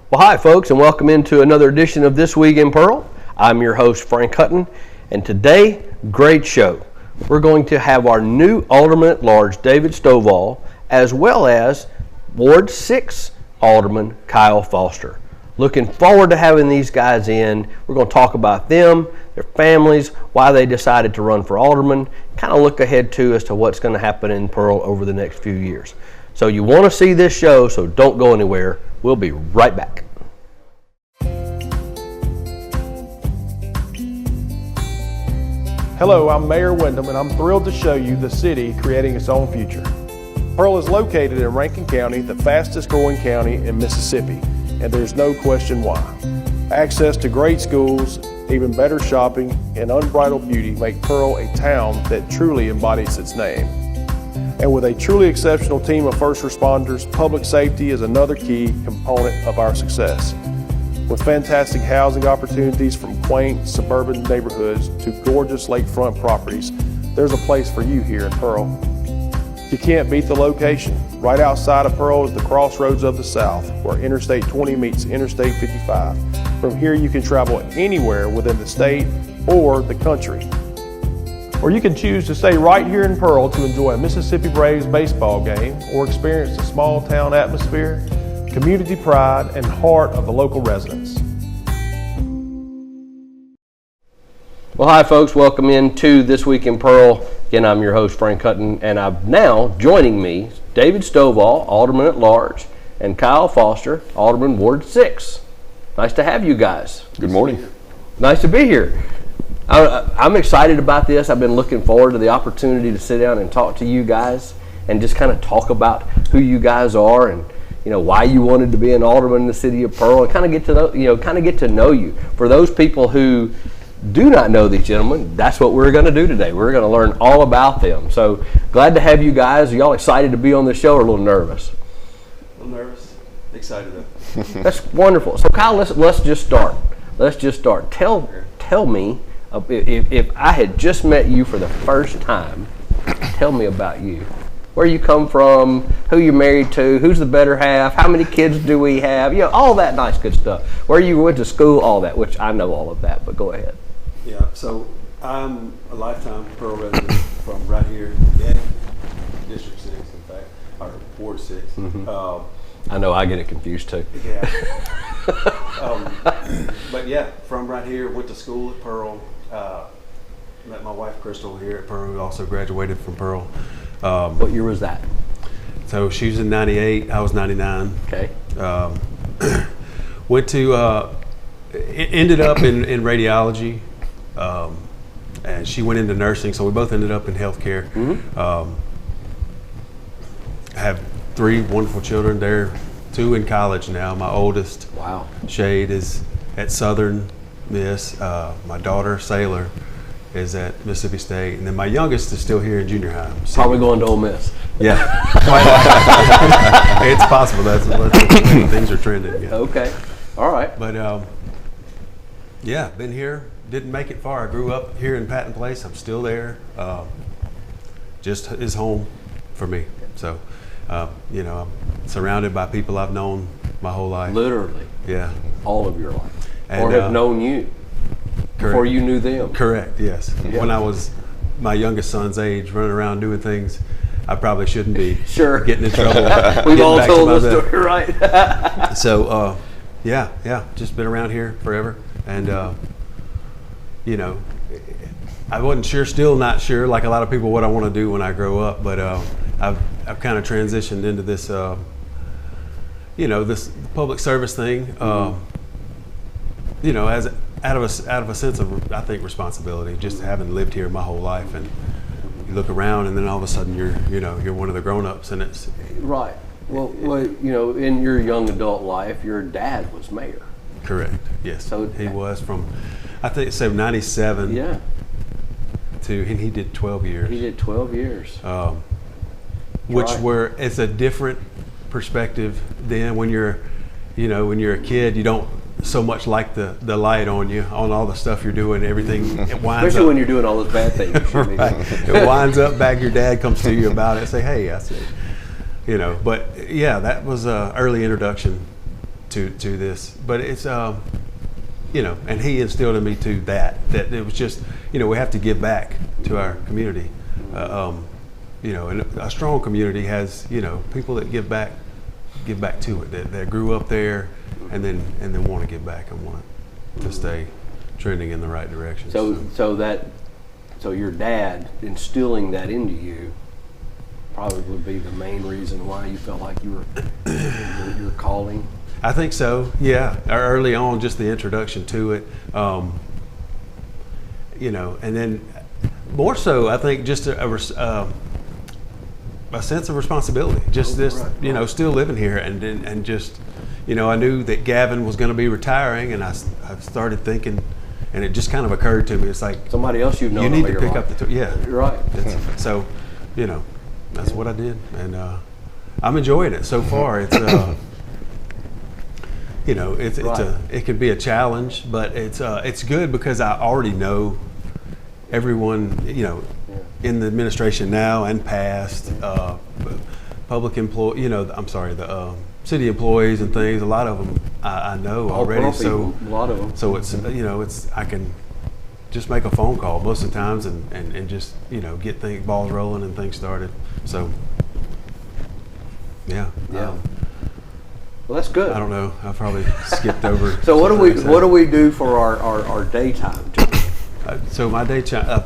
Well, hi, folks, and welcome into another edition of This Week in Pearl. I'm your host, Frank Hutton, and today, great show. We're going to have our new Alderman-at-Large, David Stovall, as well as Ward 6 Alderman Kyle Foster. Looking forward to having these guys in. We're going to talk about them, their families, why they decided to run for alderman, kind of look ahead too as to what's going to happen in Pearl over the next few years. So you want to see this show, so don't go anywhere. We'll be right back. Hello, I'm Mayor Wyndham, and I'm thrilled to show you the city creating its own future. Pearl is located in Rankin County, the fastest growing county in Mississippi, and there's no question why. Access to great schools, even better shopping, and unbridled beauty make Pearl a town that truly embodies its name. And with a truly exceptional team of first responders, public safety is another key component of our success. With fantastic housing opportunities from quaint suburban neighborhoods to gorgeous lakefront properties, there's a place for you here in Pearl. You can't beat the location. Right outside of Pearl is the crossroads of the South, where Interstate 20 meets Interstate 55. From here you can travel anywhere within the state or the country. Or you can choose to stay right here in Pearl to enjoy a Mississippi Braves baseball game or experience the small town atmosphere, community pride, and heart of the local residents. Well, hi, folks. Welcome into This Week in Pearl. Again, I'm your host, Frank Hutton, and I'm now joining me, David Stovall, Alderman-at-Large, and Kyle Foster, Alderman Ward 6. Nice to have you guys. Good morning. Nice to be here. I'm excited about this. I've been looking forward to the opportunity to sit down and talk to you guys and just kind of talk about who you guys are and why you wanted to be an alderman in the city of Pearl, and kind of get to know you. For those people who do not know these gentlemen, that's what we're going to do today. We're going to learn all about them. So glad to have you guys. Are y'all excited to be on the show or a little nervous? A little nervous, excited though. That's wonderful. So Kyle, let's just start. Tell me if I had just met you for the first time. Tell me about you. Where you come from, who you're married to, who's the better half, how many kids do we have, all that nice good stuff. Where you went to school, all that, which I know all of that, but go ahead. Yeah, so I'm a lifetime Pearl resident from right here, District 6, in fact, or Ward 6. Mm-hmm. I know I get it confused too. Yeah. But yeah, from right here, went to school at Pearl, met my wife Crystal here at Pearl, who also graduated from Pearl. What year was that? So she was in 98, I was 99. Okay. Went to, ended up in radiology, and she went into nursing, so we both ended up in healthcare. Mm-hmm. Have 3 wonderful children. They're 2 in college now. My oldest, wow, Shade, is at Southern Miss. My daughter, Sailor, is at Mississippi State, and then my youngest is still here in junior high. Probably going to Ole Miss. Yeah. It's possible. That's things are trending. Yeah. Okay. All right. But yeah, been here. Didn't make it far. I grew up here in Patton Place. I'm still there. Just is home for me. So, I'm surrounded by people I've known my whole life. Literally. Yeah. All of your life. And, or have known you. Correct. Before you knew them. Correct, yes. Yeah. When I was my youngest son's age, running around doing things I probably shouldn't be. Sure. Getting in trouble. We've all told the story, right? So, yeah, just been around here forever. And, I wasn't sure, still not sure, like a lot of people, what I want to do when I grow up. But I've kind of transitioned into this, this public service thing, as out of a sense of, I think, responsibility, just having lived here my whole life. And you look around, and then all of a sudden you're one of the grown-ups, and it's right. Well, in your young adult life, your dad was mayor. Correct. Yes. So he was from, I think, 97. Yeah. And he did 12 years. He did 12 years. Which right. It's a different perspective than when you're a kid. You don't so much like the light on you, on all the stuff you're doing, everything. It winds Especially up, when you're doing all those bad things. right. It winds up back, your dad comes to you about it, say, hey, I said, But yeah, that was an early introduction to this. But it's you know, and he instilled in me too that it was just, you know, we have to give back to our community. You know, and a strong community has, you know, people that give back to it, that grew up there, and then want to give back and want to stay trending in the right direction. So your dad instilling that into you probably would be the main reason why you felt like you were your calling. I think so. Yeah, early on, just the introduction to it, you know, and then more so, I think just a sense of responsibility. Just this, you know, still living here, and just, you know, I knew that Gavin was going to be retiring, and I started thinking, and it just kind of occurred to me. It's like somebody else you've known. You need to pick up the yeah. You're right. So, you know, that's what I did, and I'm enjoying it so far. It's you know, it can be a challenge, but it's good because I already know everyone, you know, in the administration now and past, public employee, you know, I'm sorry, the city employees and things. A lot of them I know already. So a lot of them. So it's, you know, I can just make a phone call most of the times and just, you know, get balls rolling and things started. So yeah. Well, that's good. I don't know. I probably skipped over. So what do we do for our daytime? So my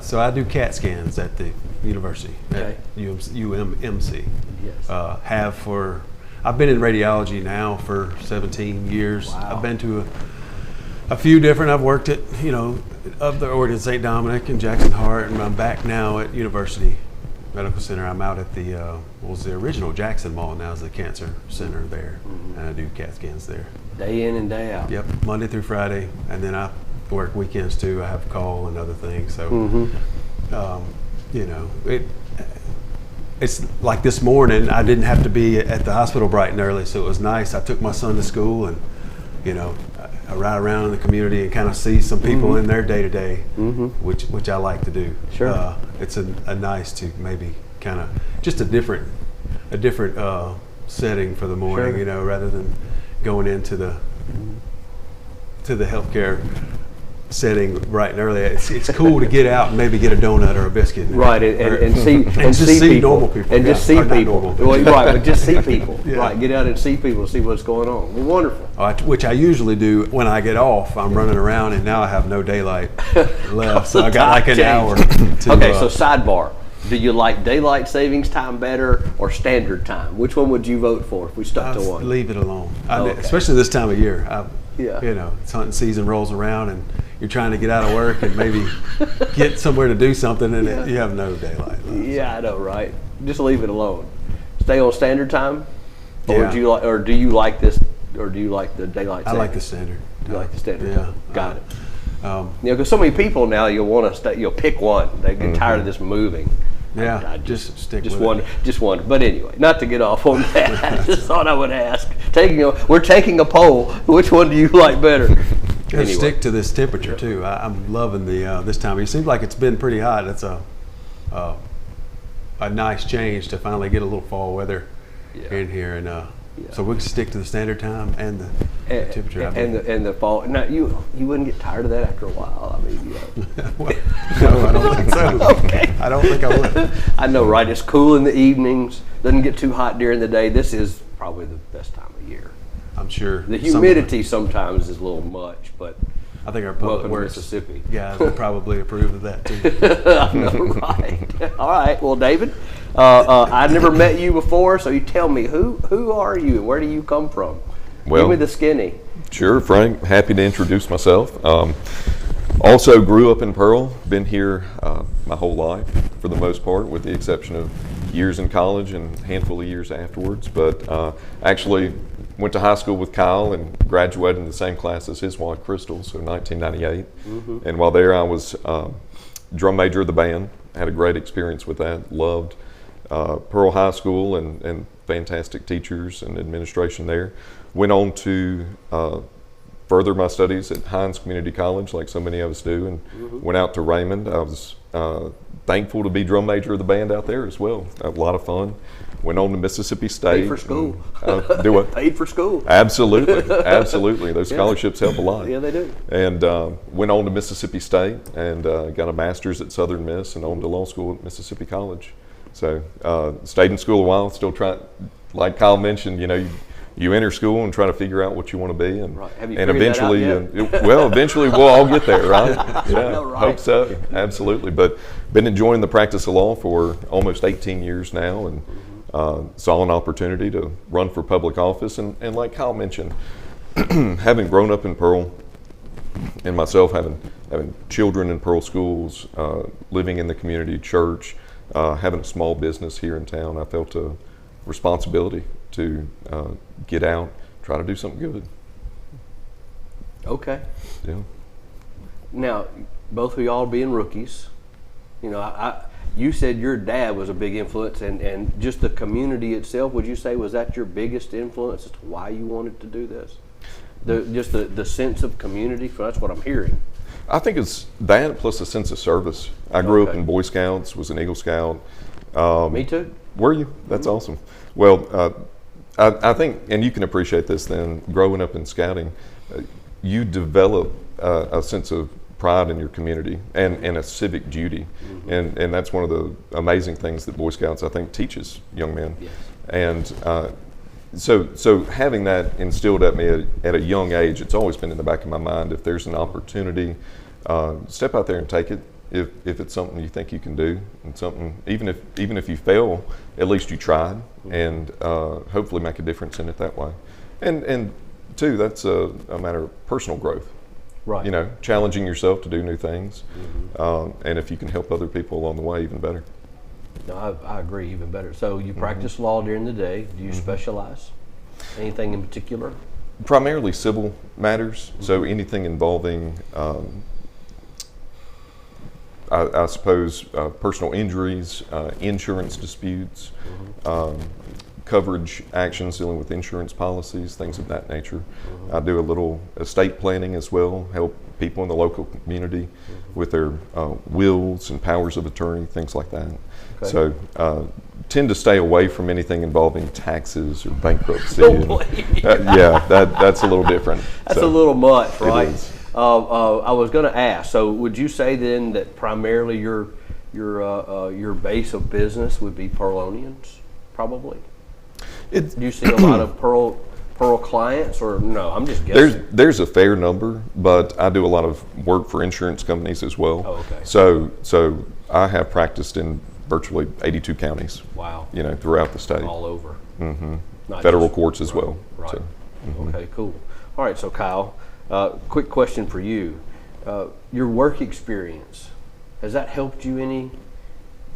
so I do CAT scans at the university at UMC. Yes. I've been in radiology now for 17 years. Wow. I've been to a few different. I've worked at, you know, of the Oregon St. Dominic and Jackson Hart, and I'm back now at University Medical Center. I'm out at the what was the original Jackson Mall, now is the cancer center there, and I do CAT scans there. Day in and day out. Yep, Monday through Friday, and then I work weekends too. I have call and other things. So, you know, it's like this morning. I didn't have to be at the hospital bright and early, so it was nice. I took my son to school, and you know, I ride around in the community and kind of see some people in their day to day, which I like to do. Sure, it's a nice to maybe kind of just a different setting for the morning. Sure. You know, rather than going into the healthcare setting bright and early. It's cool to get out and maybe get a donut or a biscuit. Right, and see see people. normal people. And just see people. Well, right, but just see people. Yeah. Right, get out and see people, see what's going on. Well, wonderful. Which I usually do when I get off. I'm running around, and now I have no daylight left, so I got like an hour. Okay, so sidebar. Do you like daylight savings time better or standard time? Which one would you vote for if we stuck to one? Leave it alone. Okay. Especially this time of year. Yeah. You know, it's hunting season rolls around, and you're trying to get out of work and maybe get somewhere to do something, and you have no daylight left. Yeah, I know, right? Just leave it alone. Stay on standard time, or Yeah. do you like this, or do you like the daylight savings? I like the standard. You like the standard Yeah. time? Got it. You You know, because so many people now, you'll want to stay. You'll pick one. They get tired of this moving. Yeah, I just stick just with wonder, it. Just wonder. But anyway, not to get off on that. I just thought I would ask. We're taking a poll. Which one do you like better? Gotta Anyway. stick to this temperature too. I'm loving the this time. It seems like it's been pretty hot. It's a nice change to finally get a little fall weather in here, and so we can stick to the standard time and the temperature. And the fall. Now you wouldn't get tired of that after a while. I mean, you know. Well, no, I don't think so. Okay. I don't think I would. I know, right? It's cool in the evenings. Doesn't get too hot during the day. This is probably the best time of year. I'm sure. The humidity sometimes is a little much, but I think our public welcome to works Mississippi. guys would probably approve of that too. I know, right? All right. Well, David, I never met you before, so you tell me who are you and where do you come from? Well, Give me the skinny. Sure, Frank. Happy to introduce myself. Also grew up in Pearl. Been here my whole life for the most part, with the exception of years in college and a handful of years afterwards. But actually went to high school with Kyle and graduated in the same class as his wife, Crystal, so 1998. And while there, I was drum major of the band. Had a great experience with that. Loved Pearl High School and fantastic teachers and administration there. Went on to further my studies at Hines Community College, like so many of us do, and went out to Raymond. I was thankful to be drum major of the band out there as well. A lot of fun. Went on to Mississippi State. Paid for school. Do what? Paid for school. Absolutely, absolutely. Those scholarships help a lot. Yeah, they do. And went on to Mississippi State and got a master's at Southern Miss and on to law school at Mississippi College. So stayed in school a while. Still trying, like Kyle mentioned, you enter school and try to figure out what you want to be, and Right. Have you and figured that out eventually, yet? eventually we'll all get there, right? Yeah, know, right? hope so. Absolutely. But been enjoying the practice of law for almost 18 years now, and saw an opportunity to run for public office. And like Kyle mentioned, having grown up in Pearl, and myself having children in Pearl schools, living in the community church, having a small business here in town, I felt a responsibility to get out, try to do something good. Okay. Yeah. Now, both of y'all being rookies, you said your dad was a big influence, and just the community itself, would you say, was that your biggest influence as to why you wanted to do this? Just the sense of community, that's what I'm hearing. I think it's that plus a sense of service. I grew up Okay. in Boy Scouts, was an Eagle Scout. Me too. Were you? That's awesome. Well, I think, and you can appreciate this then, growing up in scouting, you develop a sense of pride in your community and a civic duty. And that's one of the amazing things that Boy Scouts, I think, teaches young men. Yes. And so having that instilled at me at a young age, it's always been in the back of my mind. If there's an opportunity, step out there and take it. If it's something you think you can do, and something, even if you fail, at least you tried, and hopefully make a difference in it that way. And two, that's a matter of personal growth. Right. Challenging yourself to do new things, and if you can help other people along the way, even better. No, I agree, even better. So you practice law during the day. Do you specialize? Anything in particular? Primarily civil matters, so anything involving, I suppose, personal injuries, insurance disputes, coverage actions dealing with insurance policies, things of that nature. I do a little estate planning as well, help people in the local community with their wills and powers of attorney, things like that. Okay. So tend to stay away from anything involving taxes or bankruptcy. Don't blame you. That's a little different. That's a little much, It right? is. I was going to ask. So, would you say then that primarily your base of business would be Pearlonians, probably? Do you see a lot of Pearl clients, or no? I'm just guessing. There's a fair number, but I do a lot of work for insurance companies as well. Oh, okay. So I have practiced in virtually 82 counties. Wow. Throughout the state. All over. Not Federal just- courts as well. Right. So, Okay, cool. All right, so Kyle, quick question for you. Your work experience, has that helped you any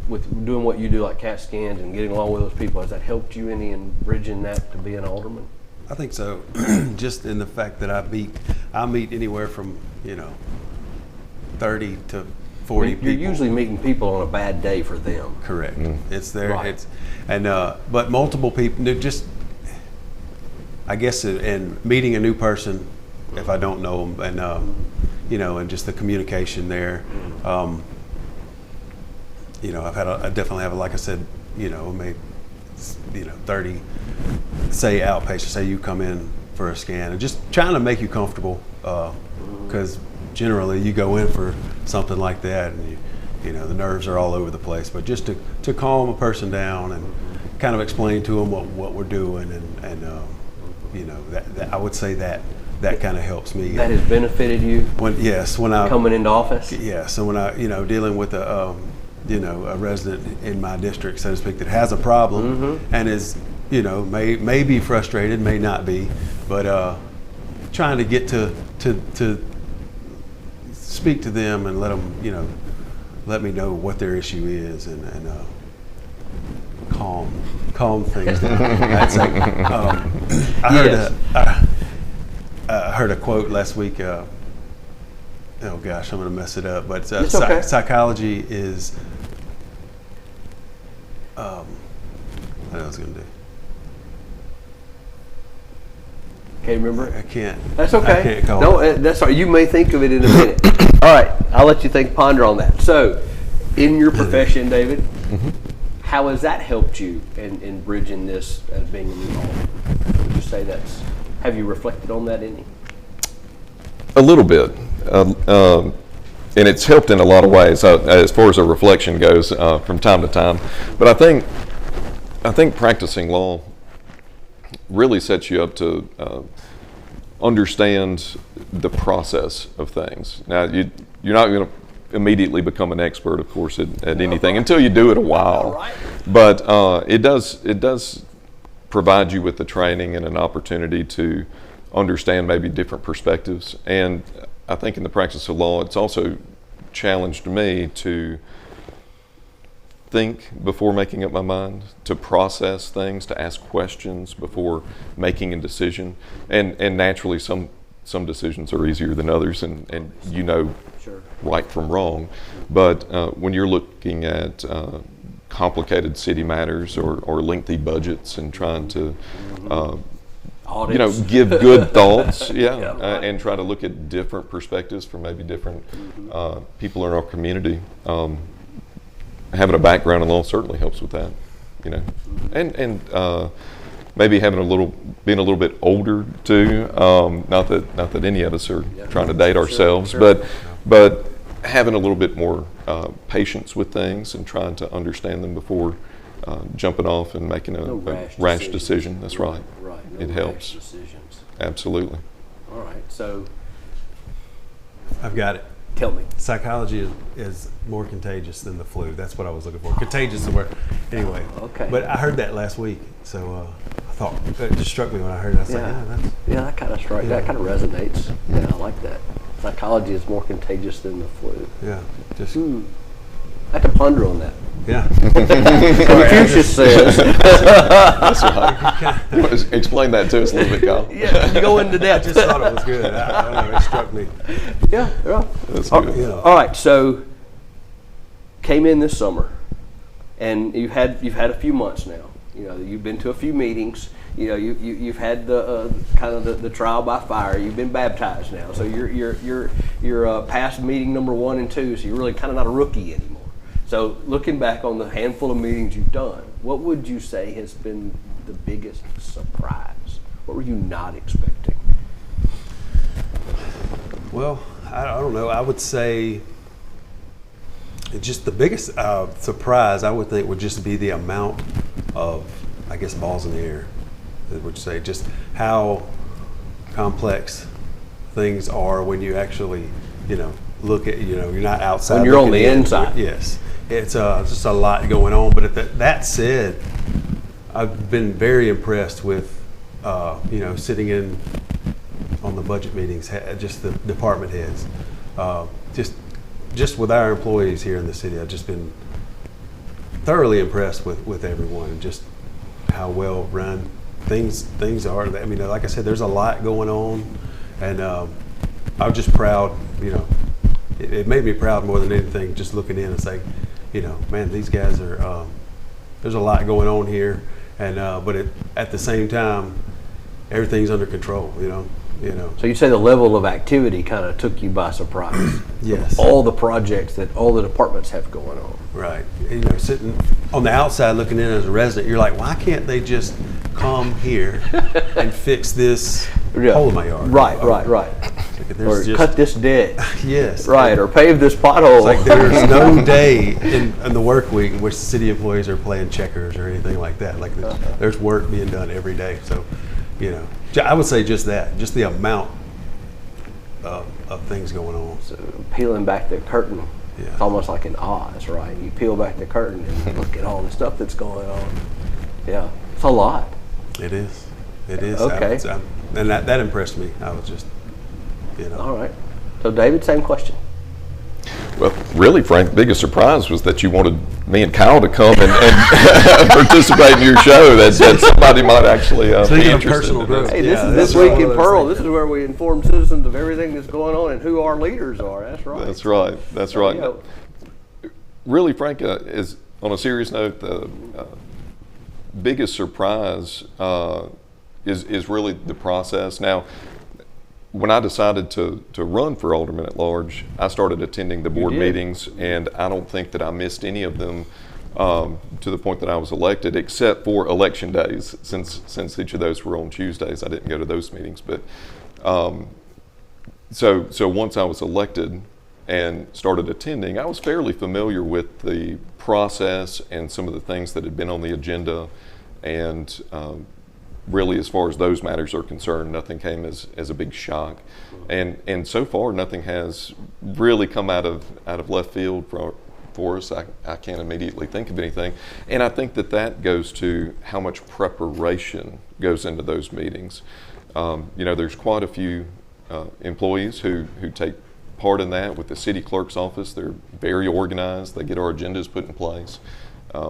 with doing what you do, like CAT scans and getting along with those people? Has that helped you any in bridging that to be an alderman? I think so. Just in the fact that I meet anywhere from 30 to 40 You're people. usually meeting people on a bad day for them. Correct. It's there. Right. But multiple people. Just, I guess, and meeting a new person, if I don't know them, and just the communication there. I definitely have, like I said, maybe 30, say outpatient, say you come in for a scan, and just trying to make you comfortable, because generally you go in for something like that, and the nerves are all over the place. But just to calm a person down and kind of explain to them what we're doing, and that I would say that kind of helps me. That has benefited you when I coming into office? Yes, and when I dealing with a resident in my district, so to speak, that has a problem and is may be frustrated, may not be, but trying to get to speak to them and let them let me know what their issue is, and calm things down. I'd say, I heard a quote last week. Oh gosh, I'm going to mess it up. But It's okay. Psychology is. What I was going to do? Can't remember? I can't. That's okay. I can't call No, it. that's all right. You may think of it in a minute. All right, I'll let you ponder on that. So, in your profession, David, how has that helped you in bridging this as being a new alderman? Would you say have you reflected on that any? A little bit. And it's helped in a lot of ways as far as a reflection goes from time to time. But I think practicing law really sets you up to understand the process of things. Now, you're not going to immediately become an expert, of course, at anything until you do it a while. Right. But it does provide you with the training and an opportunity to understand maybe different perspectives. And I think in the practice of law, it's also challenged me to think before making up my mind, to process things, to ask questions before making a decision. And naturally, some decisions are easier than others, and you know Sure. right from wrong. But when you're looking at complicated city matters or lengthy budgets and trying to Audits. give good thoughts, Yeah, right. and try to look at different perspectives from maybe different people in our community. Having a background in law certainly helps with that, and maybe being a little bit older too. Not that any of us are trying to date ourselves, sure. but having a little bit more patience with things and trying to understand them before jumping off and making a rash decision. That's right. Right. It helps. Decisions. Absolutely. All right. So I've got it. tell me. Psychology is more contagious than the flu. That's what I was looking for. Contagious is the word. Anyway. Okay. But I heard that last week, so I thought it just struck me when I heard it. I was like, that's. Yeah, that kind of strikes. That kind of resonates. Yeah, I like that. Psychology is more contagious than the flu. Yeah. Just. I have to ponder on that. Yeah. Confucius says. That's right. You want to explain that to us a little bit, Kyle? Yeah, you go into I depth. just thought it was good. I don't know. It struck me. Yeah, yeah. That's All, good. Yeah. all right, so came in this summer, and you've had a few months now. You've been to a few meetings. You've had the kind of the trial by fire. You've been baptized now, so you're past meeting number 1 and 2. So you're really kind of not a rookie anymore. So looking back on the handful of meetings you've done, what would you say has been the biggest surprise? What were you not expecting? Well, I don't know. I would say just the biggest surprise I would think would just be the amount of, I guess, balls in the air. I would say just how complex things are when you actually, look at, you're not outside. When you're on looking the in. inside. Yes. It's just a lot going on. But that said, I've been very impressed with, sitting in on the budget meetings, just the department heads, just with our employees here in the city. I've just been thoroughly impressed with everyone and just how well run things are. I mean, like I said, there's a lot going on, and I'm just proud. It made me proud more than anything, just looking in and saying, man, these guys are. There's a lot going on here, and but at the same time, everything's under control. So you'd say the level of activity kind of took you by surprise. Yes. All the projects that all the departments have going on. Right. Sitting on the outside looking in as a resident, you're like, why can't they just come here and fix this hole in my yard? Right. Or cut this debt. Yes. Right. Or pave this pothole. It's like there's no day in the work week in which city employees are playing checkers or anything like that. Like there's work being done every day. So, I would say just that, just the amount of things going on. So peeling back the curtain, Yeah. it's almost like in Oz, right? You peel back the curtain and look at all the stuff that's going on. Yeah, it's a lot. It is. It is. Okay. And that impressed me. I was just, All right. So David, same question. Well, really, Frank, the biggest surprise was that you wanted me and Kyle to come and participate in your show. That somebody might actually be Speaking of interested personal in growth. this. Hey, this Yeah, is that's This Week one in of those Pearl. things. This is where we inform citizens of everything that's going on and who our leaders are. That's right. That's right. That's So, right. yeah. Really, Frank, is on a serious note, the biggest surprise is really the process. Now, when I decided to run for alderman at large, I started attending the board did. meetings, and I don't think that I missed any of them to the point that I was elected, except for election days. Since each of those were on Tuesdays, I didn't go to those meetings. But so once I was elected and started attending, I was fairly familiar with the process and some of the things that had been on the agenda, and really, as far as those matters are concerned, nothing came as a big shock, and so far nothing has really come out of left field for us. I can't immediately think of anything, and I think that goes to how much preparation goes into those meetings. There's quite a few employees who take part in that with the city clerk's office. They're very organized. They get our agendas put in place.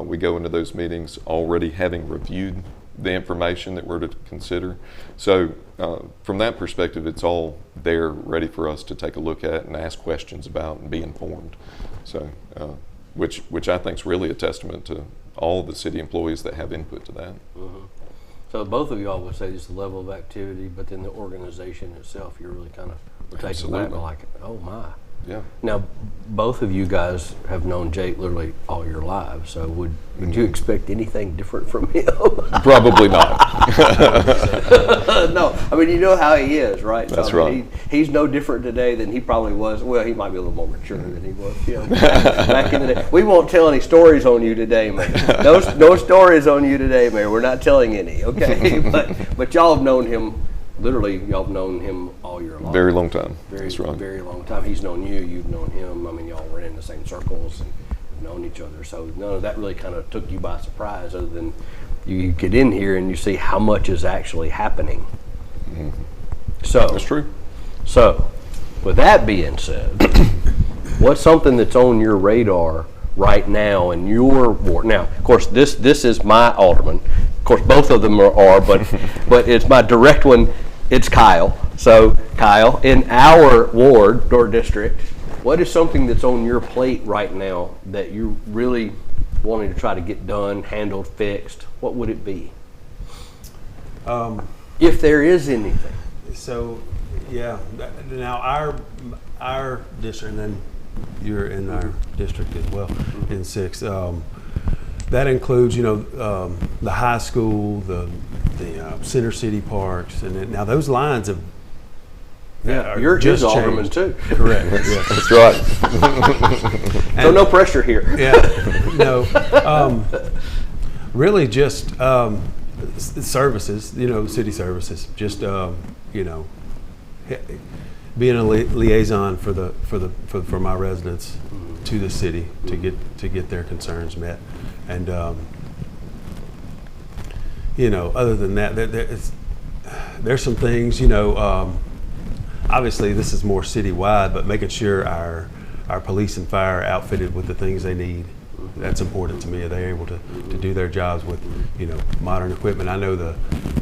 We go into those meetings already having reviewed the information that we're to consider. So from that perspective, it's all there ready for us to take a look at and ask questions about and be informed. So which I think is really a testament to all the city employees that have input to that. Mm-hmm. So both of y'all would say just the level of activity, but then the organization itself, you're really kind of taken back Absolutely. like, oh my. Yeah. Now, both of you guys have known Jake literally all your lives, so would you expect anything different from him? Probably not. No, I mean, you know how he is, right? That's so, I mean, right. He's no different today than he probably was. Well, he might be a little more mature than he was back in the day. We won't tell any stories on you today, man. No stories on you today, man. We're not telling any, okay? But y'all have known him. Literally, y'all have known him all your life. Very long time. Very, That's right. very long time. He's known you. You've known him. I mean, y'all were in the same circles and known each other. So none of that really kind of took you by surprise, other than you get in here and you see how much is actually happening. Mm-hmm. So That's true. So, with that being said, what's something that's on your radar right now in your ward? Now, of course, this is my alderman. Of course, both of them are, but it's my direct one. It's Kyle. So, Kyle, in our ward or district, what is something that's on your plate right now that you're really wanting to try to get done, handled, fixed? What would it be? If there is anything. So, yeah. Now our district, and then you're in our district as well, in 6. That includes, the high school, the Center City parks, and now those lines have. are You're just his alderman changed. too. Correct. Yeah. That's right. So no pressure here. Yeah. No. Really, just services. City services. Just being a liaison for my residents to the city to get their concerns met, and other than that, there's some things. Obviously, this is more citywide, but making sure our police and fire are outfitted with the things they need. That's important to me. Are they able to do their jobs with modern equipment? I know the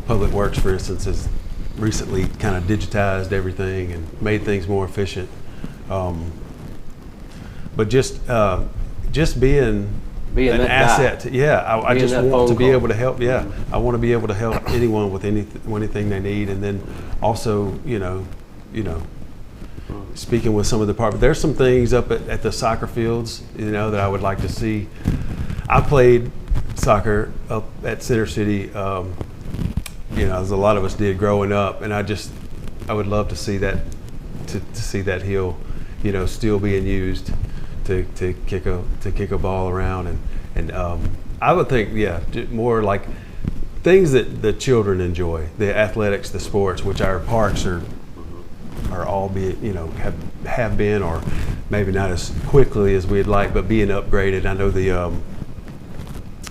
Public Works, for instance, has recently kind of digitized everything and made things more efficient. But just being an that asset. guy. I Being just that want to phone be call. able to help. Yeah, I want to be able to help anyone with anything they need, and then also speaking with some of the departments. There's some things up at the soccer fields, that I would like to see. I played soccer up at Center City. As a lot of us did growing up, and I would love to see that to see that hill, still being used to kick a ball around, and I would think more like things that the children enjoy, the athletics, the sports, which our parks are all have been, or maybe not as quickly as we'd like, but being upgraded. I know the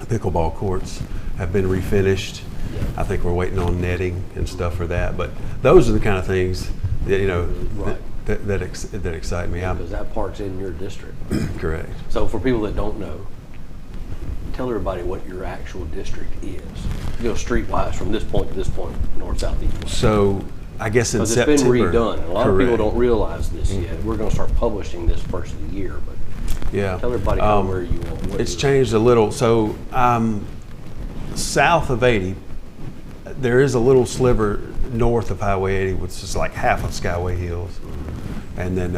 pickleball courts have been refinished. I think we're waiting on netting and stuff for that, but those are the kind of things that Right. that excite me. Because that part's in your district. Correct. So for people that don't know, tell everybody what your actual district is. Streetwise from this point to this point, north, south, east, west. So I guess in Because September. it's been redone. And a lot of people Correct. don't realize this yet. We're going to start publishing this first of the year, but Yeah. tell everybody where you want. what It's you- changed a little. So south of 80, there is a little sliver north of Highway 80, which is like half of Skyway Hills, and then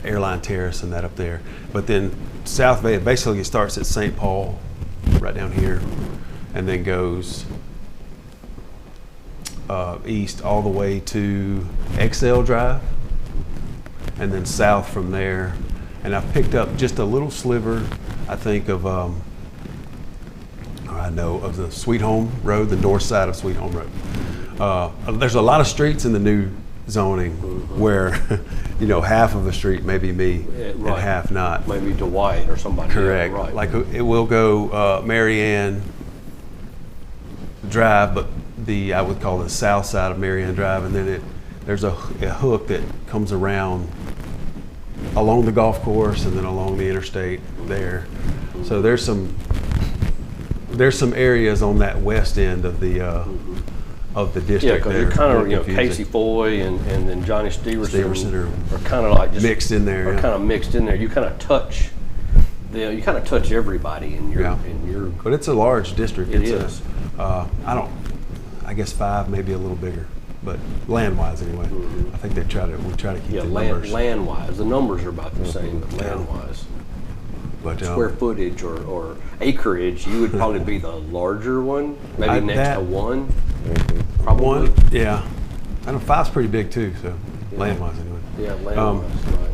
Airline Terrace and that up there. But then South Bay, it basically starts at St. Paul, right down here, and then goes east all the way to XL Drive, and then south from there. And I've picked up just a little sliver, I think, of of the Sweet Home Road, the north side of Sweet Home Road. There's a lot of streets in the new zoning where, half of the street may be me and half not. Maybe Dwight or somebody. Correct. Yeah, right. Like it will go Marianne Drive, but I would call the south side of Marianne Drive, and then there's a hook that comes around along the golf course and then along the interstate there. So there's some areas on that west end of the district. Yeah, because there you're kind of, confusing. Casey Foy and then Johnny Steverson are kind of like just mixed in there. Are kind of mixed in there. You kind of touch, everybody in your. But it's a large district. It is. I guess 5, maybe a little bigger, but land-wise anyway. I think we try to keep the numbers. Land-wise, the numbers are about the same, but land-wise. But square footage or acreage, you would probably be the larger one, maybe next to 1. Probably. 1, yeah. I know 5's pretty big too, so land-wise anyway. Yeah, land-wise, right.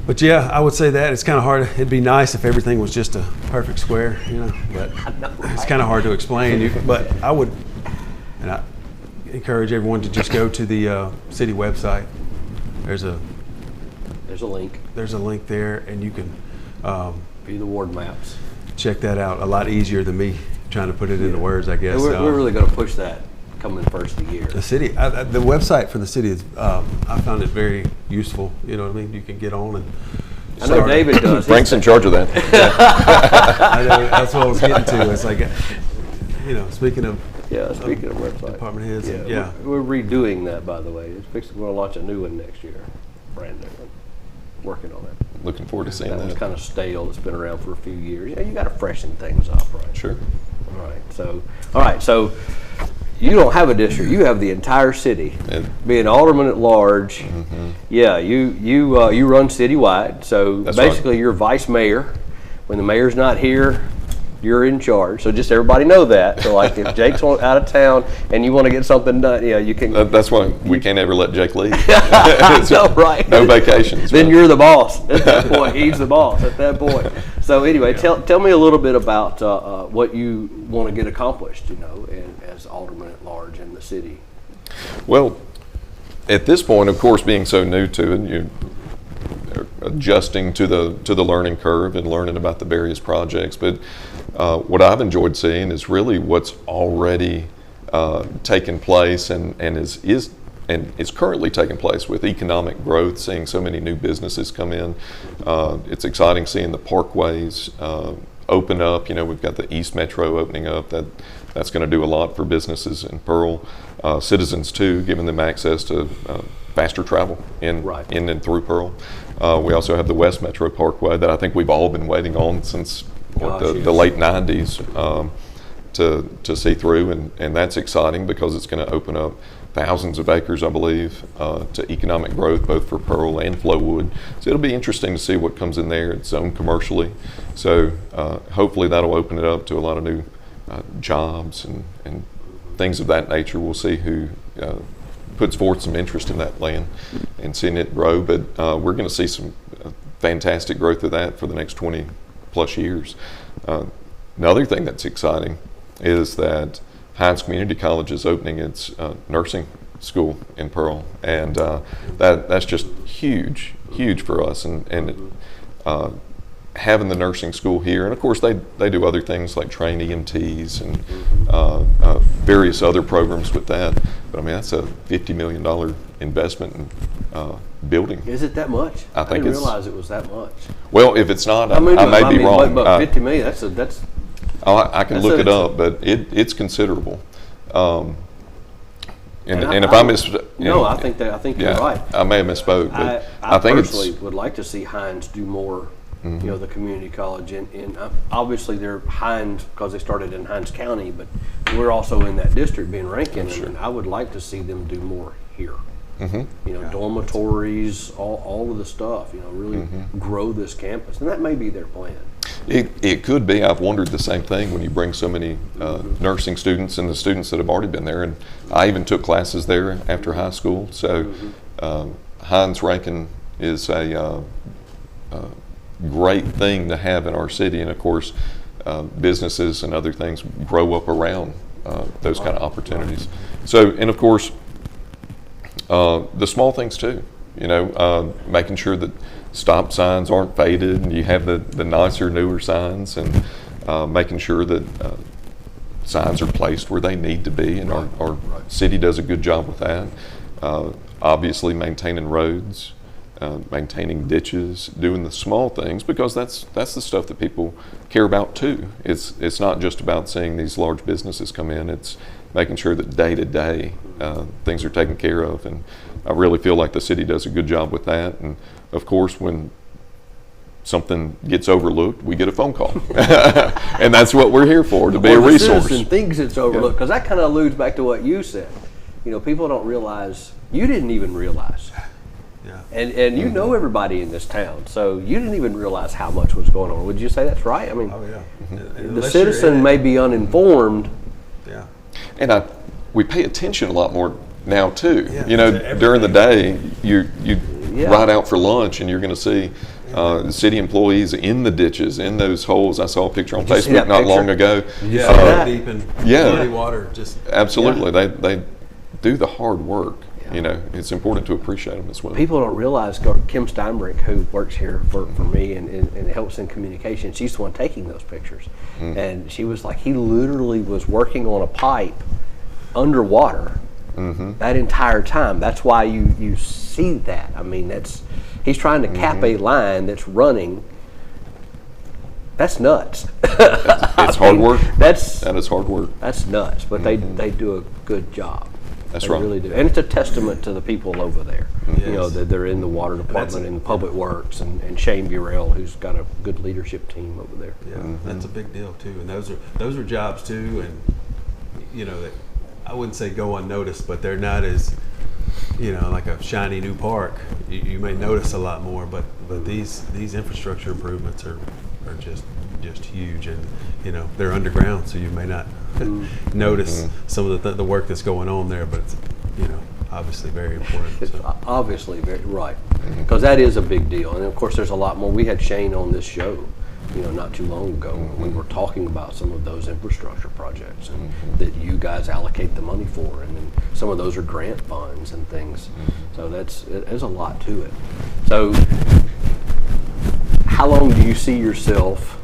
But yeah, I would say that it's kind of hard. It'd be nice if everything was just a perfect square, but it's kind of hard to explain. But I would, and I encourage everyone to just go to the city website. There's a link. There's a link there, and you can view the ward maps. Check that out. A lot easier than me trying to put it into words, I guess. We're really going to push that coming first of the year. The city, the website for the city is, I found it very useful. You know what I mean? You can get on and I know David does. Frank's in charge of that. I know, that's what I was getting to. It's like, speaking of website. Department heads. Yeah. We're redoing that, by the way. We're going to launch a new one next year. Brand new one. Working on it. Looking forward to seeing that. That one's kind of stale. It's been around for a few years. You got to freshen things up, right? Sure. All right. So you don't have a district. You have the entire city. Being alderman at large, yeah, you run citywide. So That's basically, right. you're vice mayor. When the mayor's not here, you're in charge. So just everybody know that. So like if Jake's out of town and you want to get something done, you can. That's why we can't ever let Jake leave. No, right. No vacations. Then you're the boss at that point. He's the boss at that point. So anyway, tell me a little bit about what you want to get accomplished, as alderman at large in the city. Well, at this point, of course, being so new to it, you're adjusting to the learning curve and learning about the various projects. But what I've enjoyed seeing is really what's already taken place and is currently taking place with economic growth, seeing so many new businesses come in. It's exciting seeing the parkways open up. We've got the East Metro opening up. That's going to do a lot for businesses in Pearl. Citizens too, giving them access to faster travel in and through Pearl. We also have the West Metro Parkway that I think we've all been waiting on since the late 90s to see through, and that's exciting because it's going to open up thousands of acres, I believe, to economic growth both for Pearl and Flowood. So it'll be interesting to see what comes in there. It's zoned commercially, so hopefully that'll open it up to a lot of new jobs and things of that nature. We'll see who puts forth some interest in that land and seeing it grow, but we're going to see some fantastic growth of that for the next 20 plus years. Another thing that's exciting is that Hines Community College is opening its nursing school in Pearl, and that's just huge for us, and having the nursing school here, and of course they do other things like train EMTs and various other programs with that, but I mean that's a $50 million investment in building. Is it that much? I think didn't realize it was that much. Well, if it's not, I may be wrong. But $50 million, that's I can look it up, but it's considerable. And if I miss, I think you're right. I may have misspoke, but I think personally would like to see Hines do more. The community college, and obviously they're Hines because they started in Hines County, but we're also in that district being Rankin, and I would like to see them do more here. You know, dormitories, all of the stuff, you know, really grow this campus. And that may be their plan. It could be. I've wondered the same thing when you bring so many nursing students and the students that have already been there. And I even took classes there after high school. So Heinz Rankin is a great thing to have in our city. And of course, businesses and other things grow up around those kind of opportunities. So, and of course, the small things too, you know, making sure that stop signs aren't faded and you have the nicer, newer signs, and making sure that signs are placed where they need to be, and our city does a good job with that. Obviously maintaining roads, maintaining ditches, doing the small things, because that's the stuff that people care about too. It's not just about seeing these large businesses come in, it's making sure that day to day things are taken care of, and I really feel like the city does a good job with that. And of course, when something gets overlooked, we get a phone call, and that's what we're here for, to be a resource. The citizen thinks it's overlooked, because that kind of alludes back to what you said. You know, people don't realize, you didn't even realize. Yeah. And you know everybody in this town, so you didn't even realize how much was going on. Would you say that's right? I mean, Oh yeah. the Unless you're citizen in it. may be uninformed. Yeah. And we pay attention a lot more now too. Yeah, you know, to during the day, you Yeah. ride out for lunch and you're going to see city employees in the ditches, in those holes. I saw a picture on Did you see Facebook that not picture? long ago. Yeah. that? Deep in Yeah. muddy water. Just Absolutely, they do the hard work. You know, it's important to appreciate them as well. People don't realize Kim Steinbrink, who works here for me and helps in communication, she's the one taking those pictures. And she was like, he literally was working on a pipe underwater that entire time. That's why you see that. I mean, he's trying to cap a line that's running. That's nuts. It's hard work. That is hard work. That's nuts, but they do a good job. That's They right. really do, and it's a testament to the people over there. You know, Yes. that they're in the water department and public works, and Shane Burrell, who's got a good leadership team over there. Yeah, that's a big deal too, and those are jobs too, and you know, that I wouldn't say go unnoticed, but they're not as, you know, like a shiny new park. You may notice a lot more, but these infrastructure improvements are just huge, and you know, they're underground, so you may not notice some of the work that's going on there, but it's, you know, obviously very important. It's So. obviously very right, because that is a big deal, and of course, there's a lot more. We had Shane on this show, you know, not too long ago, when we were talking about some of those infrastructure projects and that you guys allocate the money for, and then some of those are grant funds and things. So there's a lot to it. So, how long do you see yourself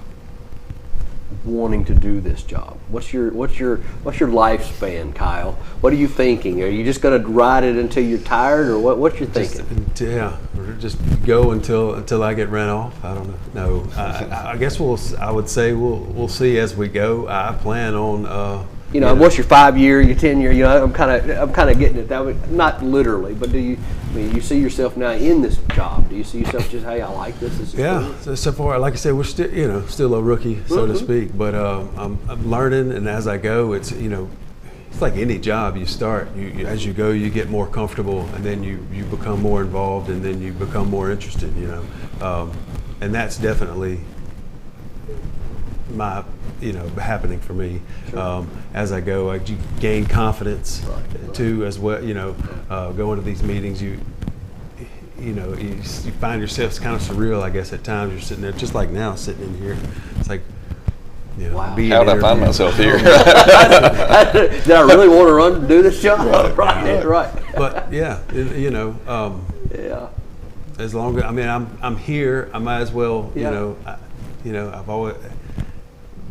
wanting to do this job? What's your lifespan, Kyle? What are you thinking? Are you just going to ride it until you're tired, or what's your thinking? Yeah, or just go until I get ran off. I don't know. No, I guess I would say we'll see as we go. I plan on. You know, what's your 5-year, your 10-year? You know, I'm kind of getting it that way. Not literally, but you you see yourself now in this job? Do you see yourself just, hey, I like this? This is cool? So far, like I said, we're still a rookie, so to speak. But I'm learning, and as I go, it's it's like any job. You start, as you go, you get more comfortable, and then you become more involved, and then you become more interested. And that's definitely my happening for me. Sure. As I go, I gain confidence too, as well. Going to these meetings, you find yourself, it's kind of surreal, I guess, at times. You're sitting there, just like now, sitting in here. It's like, Wow. being How'd I find interviewed. myself here? Did I really want to do this job? Right. But yeah, Yeah. as long as I'm here, I might as well. Yeah. I've always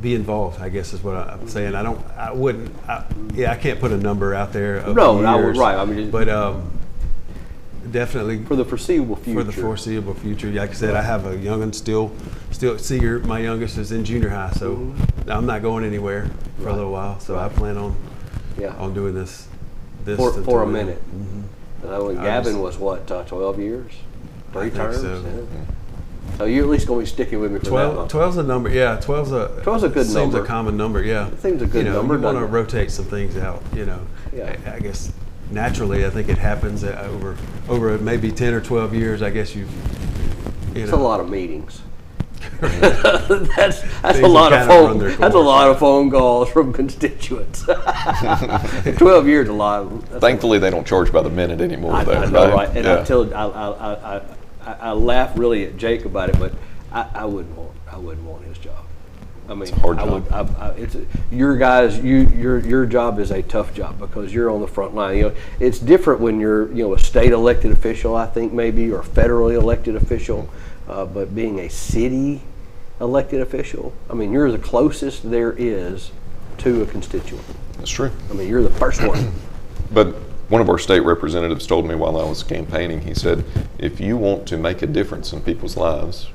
be involved, I guess is what I'm saying. I can't put a number out there of years, right. I mean, but definitely for the foreseeable future. for the foreseeable future. Like I said, I have a young'un still Seeger. My youngest is in junior high, so I'm not going anywhere for a little while. So I plan on doing this for a until then. minute. And I know Gavin was what, 12 years, 3 I think terms. so. Yeah. So you're at least going to be sticking with me for that long. 12's a number. Yeah, 12's a 12's a good seems number. a common number. Yeah, It seems a good number, You want to doesn't it? rotate some things out. Yeah. I guess naturally, I think it happens over maybe 10 or 12 years. I guess It's a lot of meetings. that's Things a lot of have kinda run phone. their That's a course. lot of phone calls from constituents. 12 years is a lot. Thankfully, they don't charge by the minute anymore, I though. know, right? And Yeah. I laugh really at Jake about it, but I wouldn't want his job. I mean, It's a hard I would. job. It's your guys. Your job is a tough job because you're on the front line. It's different when you're a state elected official, I think maybe, or federally elected official. But being a city elected official, I mean, you're the closest there is to a constituent. That's true. I mean, you're the first one. But one of our state representatives told me while I was campaigning, he said, if you want to make a difference in people's lives,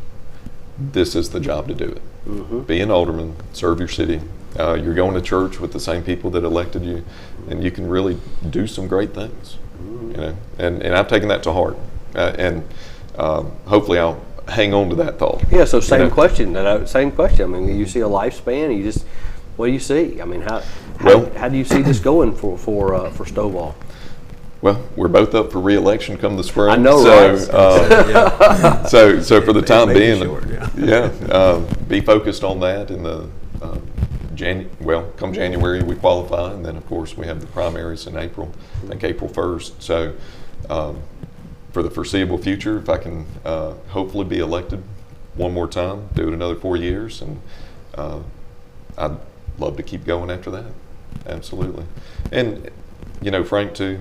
this is the job to do it. Mm-hmm. Be an alderman, serve your city. You're going to church with the same people that elected you, and you can really do some great things. Mm-hmm. And I've taken that to heart, and hopefully I'll hang on to that thought. Yeah. So same You know? question. I mean, you see a lifespan. You just, what do you see? I mean, how Well- do you see this going for Stovall? Well, we're both up for re-election come the spring. I know, so, right? So for the time Maybe being, short, yeah. be focused on that. In the come January we qualify, and then of course we have the primaries in April. I think April 1st. So for the foreseeable future, if I can hopefully be elected one more time, do it another 4 years, and I'd love to keep going after that. Absolutely. And Frank too,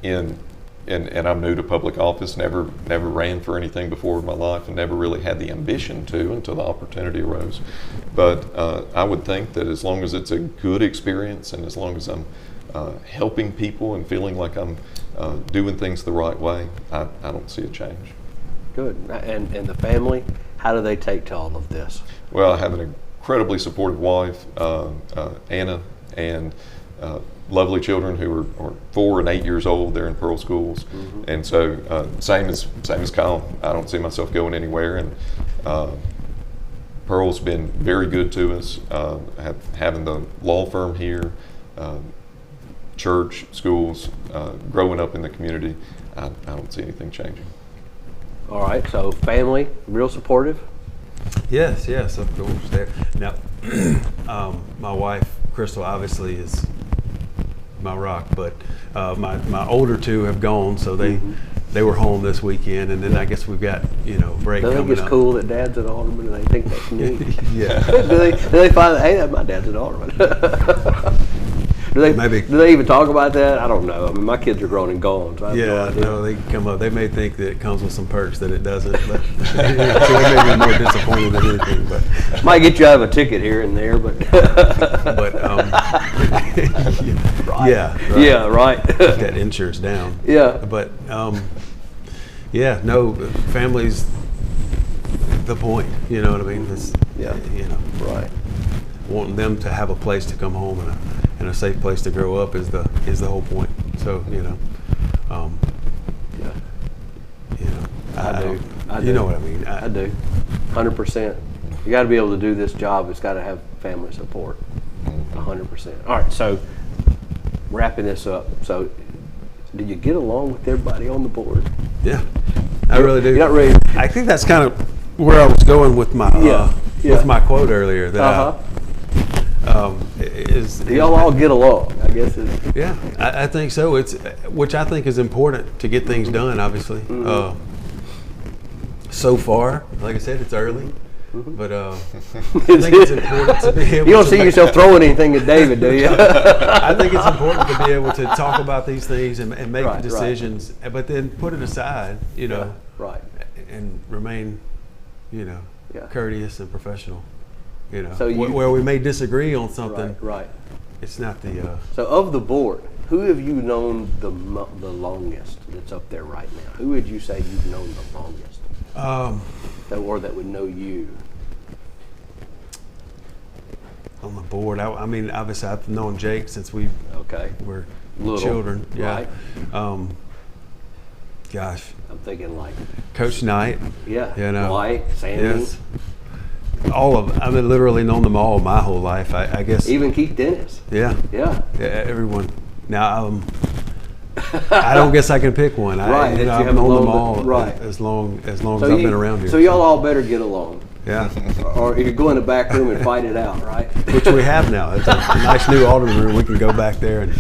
and I'm new to public office, never ran for anything before in my life, and never really had the ambition to until the opportunity arose. But I would think that as long as it's a good experience, and as long as I'm helping people and feeling like I'm doing things the right way, I don't see a change. Good. And the family, how do they take to all of this? Well, I have an incredibly supportive wife, Anna, and lovely children who are 4 and 8 years old. They're in Pearl schools, and so same as Kyle. I don't see myself going anywhere, and Pearl's been very good to us. Having the law firm here, church, schools, growing up in the community, I don't see anything changing. All right. So family, real supportive. Yes, of course. There now, my wife Crystal obviously is my rock, but my older two have gone, so they were home this weekend, and then I guess we've got break Do they think coming it's up. cool that Dad's an alderman, and they think that's neat? Yeah. do they find that, hey, my dad's an alderman? Maybe. Do they even talk about that? I don't know. I mean, my kids are grown and gone, so I have no Yeah, idea. no, they come up. They may think that it comes with some perks that it doesn't, but so they may be more disappointed than anything. But Might get you out of a ticket here and there, but yeah, right. yeah, right. Get that insurance down. Yeah. But yeah, no, family's the point. You know what I mean? It's, Yeah. Right. wanting them to have a place to come home and a safe place to grow up is the whole point. So Yeah. I do. I do. You know what I mean? I do. 100%. You got to be able to do this job. It's got to have family support. 100%. All right. So wrapping this up. So did you get along with everybody on the board? Yeah, I really do. You're not ready. I think that's kind of where I was going with my Yeah. with my quote earlier. That Do y'all all get along? I guess it's. Yeah, I think so. It's which I think is important to get things done. Obviously, so far, like I said, it's early, but I think it's important to be able. You don't to see make- yourself throwing anything at David, do you? I think it's important to be able to talk about these things and make Right, right. decisions, but then put it aside, Right. and remain, Yeah. courteous and professional. So you- where we may disagree on something, Right. it's not the. So of the board, who have you known the longest that's up there right now? Who would you say you've known the longest? Or that would know you? On the board, I mean, obviously, I've known Jake since we Okay. were Little, children. Yeah. right. Gosh, I'm thinking like, Coach Knight. yeah, You know, Dwight, Sandy, yes. All of them. I've literally known them all my whole life. I guess. even Keith Dennis. Yeah. Yeah. Yeah, everyone. Now, I don't guess I can pick one. Right, that you I've haven't known them known, all but- right. as long as So I've been around here. So y'all all better get along. Yeah, Or you go in the back room and fight it out, right? which we have now. It's a nice new Alderman room. We can go back there, and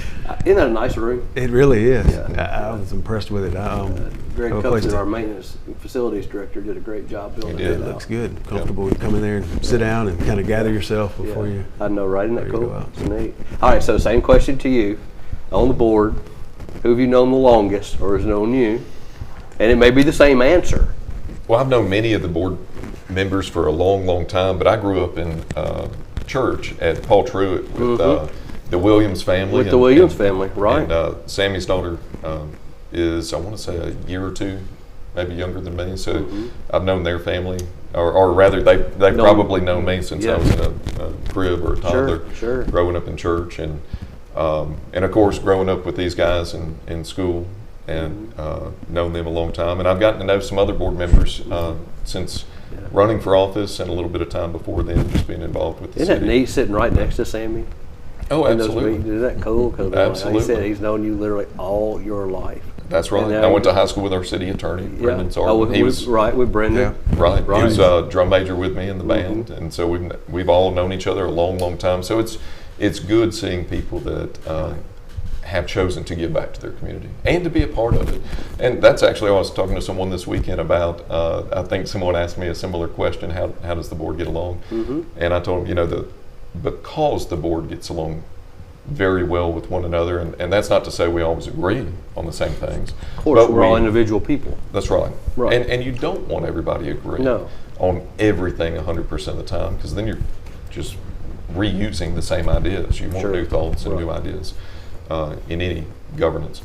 Isn't that a nice room? it really is. Yeah. I was impressed with it. Greg have a place Cupson, to- our maintenance and facilities director, did a great job building He it did. out. looks good. Comfortable to come in there and sit down and kind of gather yourself before you. I know, right? Isn't that before you cool? go out. It's neat. All right, so same question to you. On the board, who have you known the longest or has known you? And it may be the same answer. Well, I've known many of the board members for a long, long time, but I grew up in church at Paul Truett with the Williams family. With the Williams family, right. And Sammy's daughter is, I want to say, a year or two, maybe younger than me. So I've known their family, or rather, they've probably known me since I was in a crib or a toddler, sure. growing up in church, and of course, growing up with these guys in school. And known them a long time, and I've gotten to know some other board members since running for office, and a little bit of time before then, just being involved with the Isn't that city. neat sitting right next to Sammy? Oh, in those absolutely. meetings? Is that cool? Because like he Absolutely. said, he's known you literally all your life. That's right. And I went to high school with our city attorney, Brendan Sargent. Oh, He was right with Brendan. right. Right. He was a drum major with me in the band, and so we've all known each other a long, long time. So it's good seeing people that have chosen to give back to their community and to be a part of it. And that's actually, I was talking to someone this weekend about, I think someone asked me a similar question, how does the board get along? And I told them, because the board gets along very well with one another, and that's not to say we always agree on the same things. Of course, we're all individual people. That's right. Right. And you don't want everybody agreeing No. on everything 100% of the time, because then you're just reusing the same ideas. You want Sure. new thoughts and new ideas in any governance.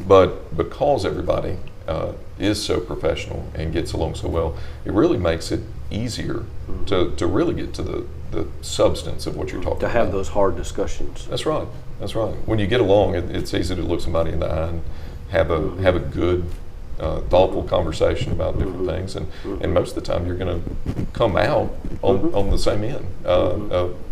But because everybody is so professional and gets along so well, it really makes it easier to really get to the substance of what you're talking To about. have those hard discussions. That's right. That's right. When you get along, it's easy to look somebody in the eye and have a good, thoughtful conversation about different things, and most of the time you're going to come out on the same end,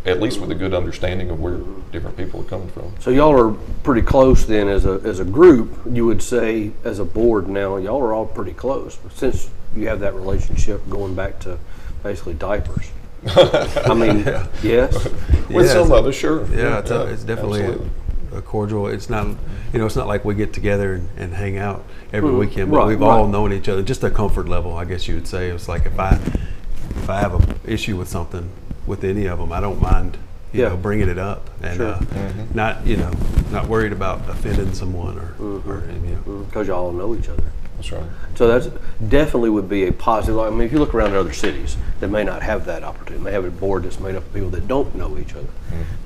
at least with a good understanding of where different people are coming from. So y'all are pretty close then as a group. You would say as a board now, y'all are all pretty close since you have that relationship going back to basically diapers. I mean, yes. With Yeah, some of us, sure. Yeah, it's definitely absolutely. a cordial. It's not, it's not like we get together and hang out every weekend, but right, we've all right. known each other. Just a comfort level, I guess you would say. It's like if I have an issue with something with any of them, I don't mind, you Yeah. know, bringing it up and Sure. not worried about offending someone or Because y'all know each other. That's right. So that's definitely would be a positive. I mean, if you look around at other cities that may not have that opportunity, may have a board that's made up of people that don't know each other.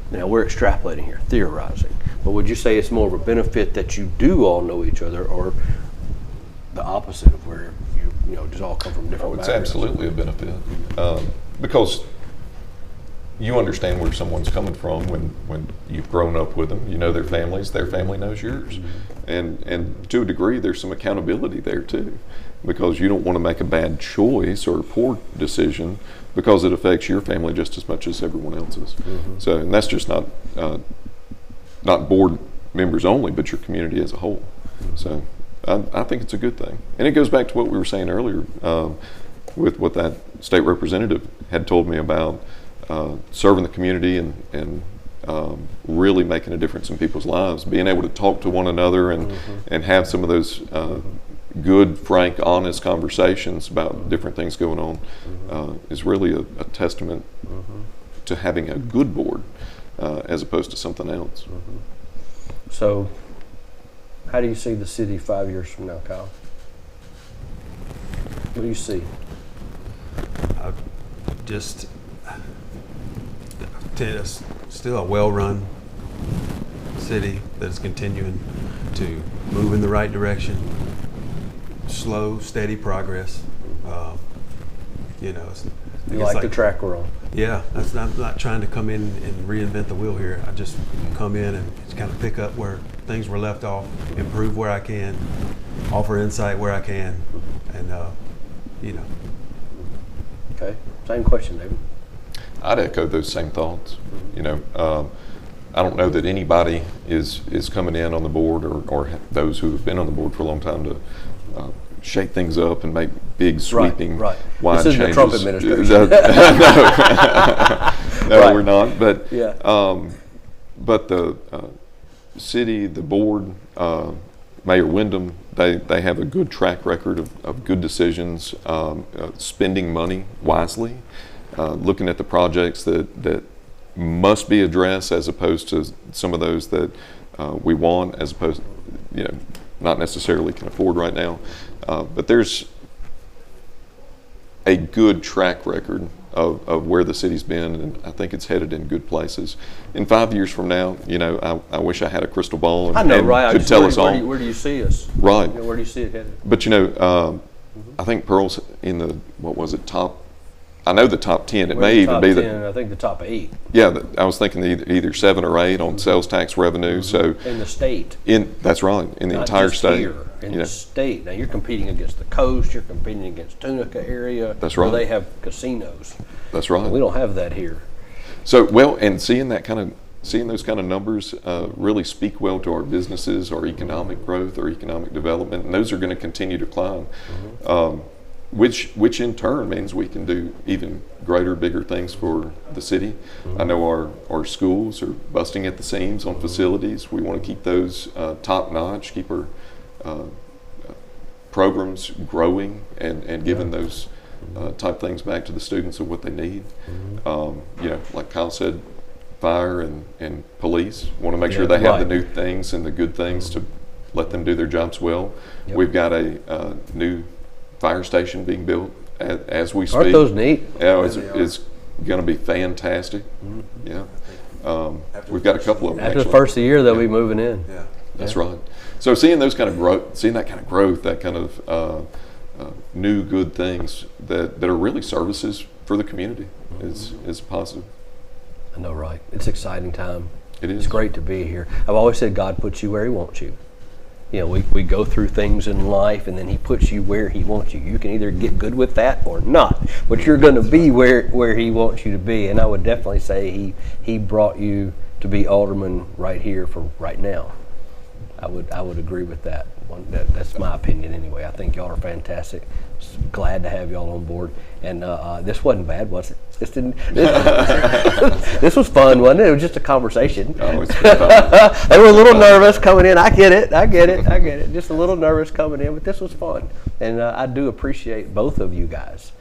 Now we're extrapolating here, theorizing. But would you say it's more of a benefit that you do all know each other, or the opposite of where you just all come from different Oh, it's backgrounds? absolutely a benefit, because you understand where someone's coming from when you've grown up with them. You know their families, their family knows yours. And to a degree, there's some accountability there too, because you don't want to make a bad choice or a poor decision because it affects your family just as much as everyone else's. So, and that's just not board members only, but your community as a whole. So I think it's a good thing. And it goes back to what we were saying earlier with what that state representative had told me about serving the community and really making a difference in people's lives, being able to talk to one another and have some of those good, frank, honest conversations about different things going on is really a testament to having a good board as opposed to something else. So, how do you see the city 5 years from now, Kyle? What do you see? just it's still a well-run city that's continuing to move in the right direction. Slow, steady progress. You like the track we're on? Yeah, I'm not trying to come in and reinvent the wheel here. I just come in and just kind of pick up where things were left off, improve where I can, offer insight where I can, and Okay. Same question, David. I'd echo those same thoughts. I don't know that anybody is coming in on the board or those who have been on the board for a long time to shake things up and make big sweeping right. wide This isn't changes. the Trump administration. No, Right. we're not. But Yeah. but the city, the board, Mayor Wyndham, they have a good track record of good decisions, spending money wisely, looking at the projects that must be addressed as opposed to some of those that we want, as opposed, not necessarily can afford right now. But there's a good track record of where the city's been, and I think it's headed in good places. In 5 years from now, I wish I had a crystal ball and, I know, and right? could tell us all. Where do you see us? Right. Where do you see it headed? But I think Pearl's in the top. I know the top 10. It We're may in the even top be 10, I think the top 8 Yeah, I was thinking either 7 or 8 on sales tax revenue. So in the state. that's right, in the Not entire just state. Here, in the state. Now you're competing against the coast. You're competing against Tunica area. That's where right. they have casinos. That's right. We don't have that here. So and seeing those kind of numbers really speak well to our businesses, our economic growth, our economic development, and those are going to continue to climb. Which in turn means we can do even greater, bigger things for the city. I know our schools are busting at the seams on facilities. We want to keep those top notch, keep our programs growing and giving those type things back to the students of what they need. Like Kyle said, fire and police want to make sure they have the new things and the good things to let them do their jobs well. Yep. We've got a new fire station being built as we speak. Aren't those neat? Yeah, it's going to be fantastic. Yeah, we've got a couple of them. After the actually. first of the year, they'll be moving in. yeah. That's right. So seeing that kind of growth, that kind of new good things that are really services for the community is positive. I know, right? It's exciting time. It is. It's great to be here. I've always said God puts you where He wants you. We go through things in life, and then He puts you where He wants you. You can either get good with that or not, but you're going to be where He wants you to be. And I would definitely say He brought you to be alderman right here for right now. I would agree with that. That's my opinion anyway. I think y'all are fantastic. Glad to have y'all on board. And this wasn't bad, was it? This was fun, wasn't it? It was just a conversation. Oh, it's been fun. They were a little nervous coming in. I get it. Just a little nervous coming in, but this was fun. And I do appreciate both of you guys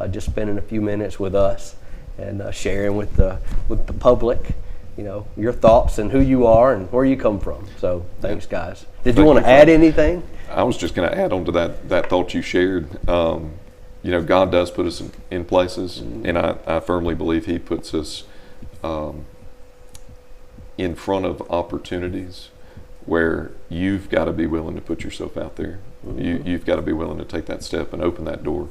just spending a few minutes with us and sharing with the public, your thoughts and who you are and where you come from. So thanks, guys. Did you want to add anything? I was just going to add on to that thought you shared. God does put us in places, and I firmly believe He puts us in front of opportunities where you've got to be willing to put yourself out there. You've got to be willing to take that step and open that door,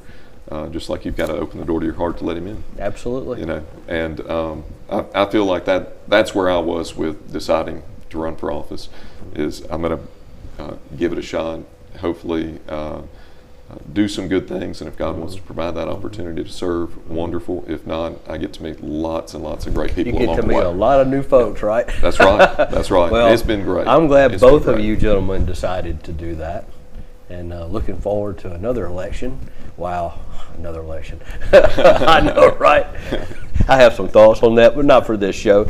just like you've got to open the door to your heart to let Him in. Absolutely. And I feel like that's where I was with deciding to run for office. Is I'm going to give it a shot. Hopefully, do some good things, and if God wants to provide that opportunity to serve, wonderful. If not, I get to meet lots and lots of great people You get along to the meet way. a lot of new folks, right? That's right. That's right. Well, it's been great. I'm glad It's been both of great. you gentlemen decided to do that, and looking forward to another election. Wow, another election. I know, right? I have some thoughts on that, but not for this show.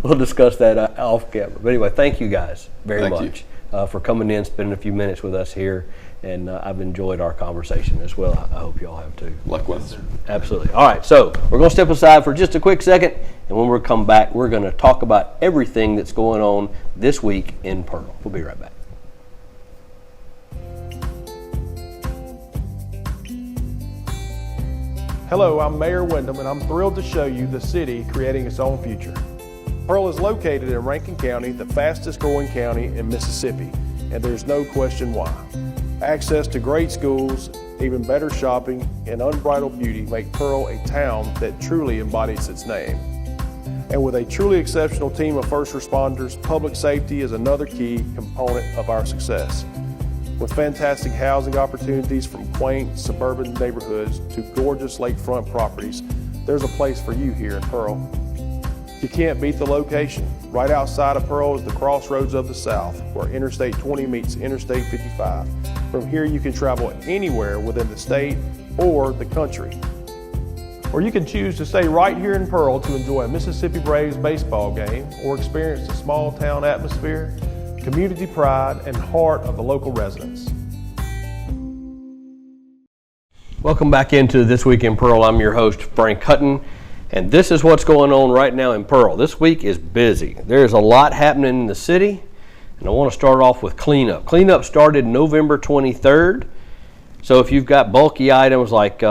We'll discuss that off camera. But anyway, thank you guys very Thank much for coming in, spending a few minutes with us here, and I've enjoyed our conversation as well. I hope you all have too. Likewise. Absolutely. All right, so we're going to step aside for just a quick second, and when we come back, we're going to talk about everything that's going on this week in Pearl. We'll be right back. Hello, I'm Mayor Wyndham, and I'm thrilled to show you the city creating its own future. Pearl is located in Rankin County, the fastest growing county in Mississippi, and there's no question why. Access to great schools, even better shopping, and unbridled beauty make Pearl a town that truly embodies its name. And with a truly exceptional team of first responders, public safety is another key component of our success. With fantastic housing opportunities from quaint suburban neighborhoods to gorgeous lakefront properties, there's a place for you here in Pearl. You can't beat the location. Right outside of Pearl is the crossroads of the South, where Interstate 20 meets Interstate 55. From here you can travel anywhere within the state or the country. Or you can choose to stay right here in Pearl to enjoy a Mississippi Braves baseball game or experience the small town atmosphere, community pride, and heart of the local residents. Welcome back into This Week in Pearl. I'm your host, Frank Hutton, and this is what's going on right now in Pearl. This week is busy. There's a lot happening in the city, and I want to start off with cleanup. Cleanup started November 23rd, so if you've got bulky items like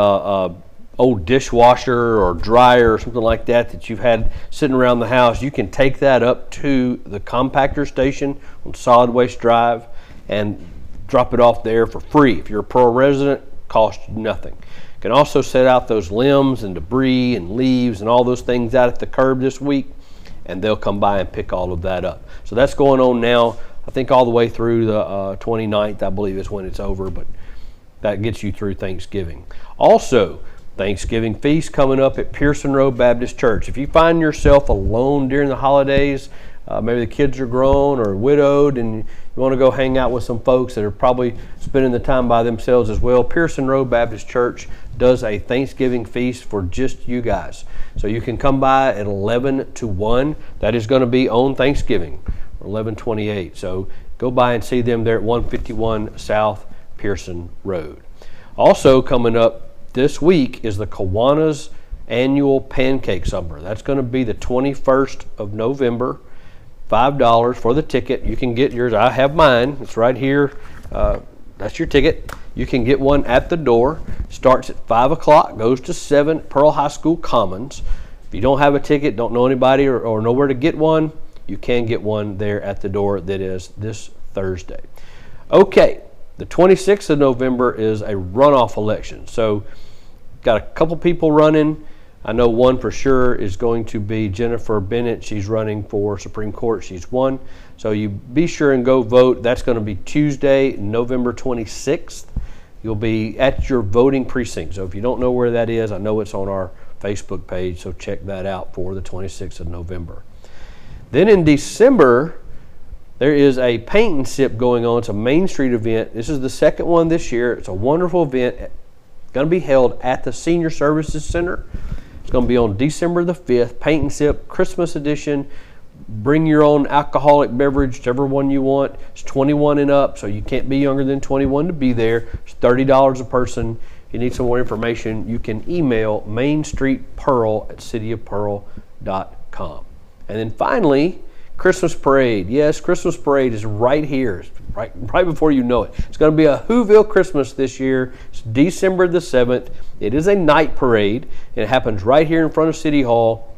old dishwasher or dryer or something like that that you've had sitting around the house, you can take that up to the compactor station on Solid Waste Drive and drop it off there for free. If you're a Pearl resident, costs you nothing. You can also set out those limbs and debris and leaves and all those things out at the curb this week, and they'll come by and pick all of that up. So that's going on now, I think all the way through the 29th, I believe is when it's over, but that gets you through Thanksgiving. Also, Thanksgiving feast coming up at Pearson Road Baptist Church. If you find yourself alone during the holidays, maybe the kids are grown or widowed and you want to go hang out with some folks that are probably spending the time by themselves as well, Pearson Road Baptist Church does a Thanksgiving feast for just you guys. So you can come by at 11 to 1. That is going to be on Thanksgiving, 11/28. So go by and see them there at 151 South Pearson Road. Also coming up this week is the Kiwanis annual pancake supper. That's going to be the 21st of November. $5 for the ticket. You can get yours. I have mine. It's right here. That's your ticket. You can get one at the door. Starts at 5 o'clock, goes to 7, Pearl High School Commons. If you don't have a ticket, don't know anybody or know where to get one, you can get one there at the door. That is this Thursday. Okay, the 26th of November is a runoff election. So got a couple people running. I know one for sure is going to be Jennifer Bennett. She's running for Supreme Court. She's won. So you be sure and go vote. That's going to be Tuesday, November 26th. You'll be at your voting precinct. So if you don't know where that is, I know it's on our Facebook page, so check that out for the 26th of November. Then in December, there is a paint and sip going on. It's a Main Street event. This is the second one this year. It's a wonderful event. Going to be held at the Senior Services Center. It's going to be on December the 5th, Paint and Sip Christmas edition. Bring your own alcoholic beverage, whichever one you want. It's 21 and up, so you can't be younger than 21 to be there. It's $30 a person. If you need some more information, you can email mainstreetpearl@cityofpearl.com. And then finally, Christmas Parade. Yes, Christmas Parade is right here, right before you know it. It's going to be a Whoville Christmas this year. It's December the 7th. It is a night parade, and it happens right here in front of City Hall.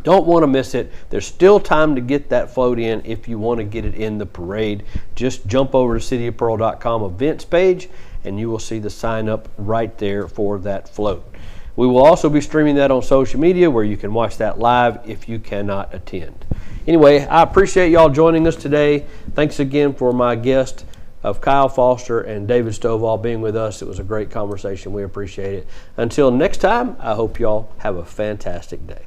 Don't want to miss it. There's still time to get that float in if you want to get it in the parade. Just jump over to cityofpearl.com events page, and you will see the sign up right there for that float. We will also be streaming that on social media where you can watch that live if you cannot attend. Anyway, I appreciate y'all joining us today. Thanks again for my guest of Kyle Foster and David Stovall being with us. It was a great conversation. We appreciate it. Until next time, I hope y'all have a fantastic day.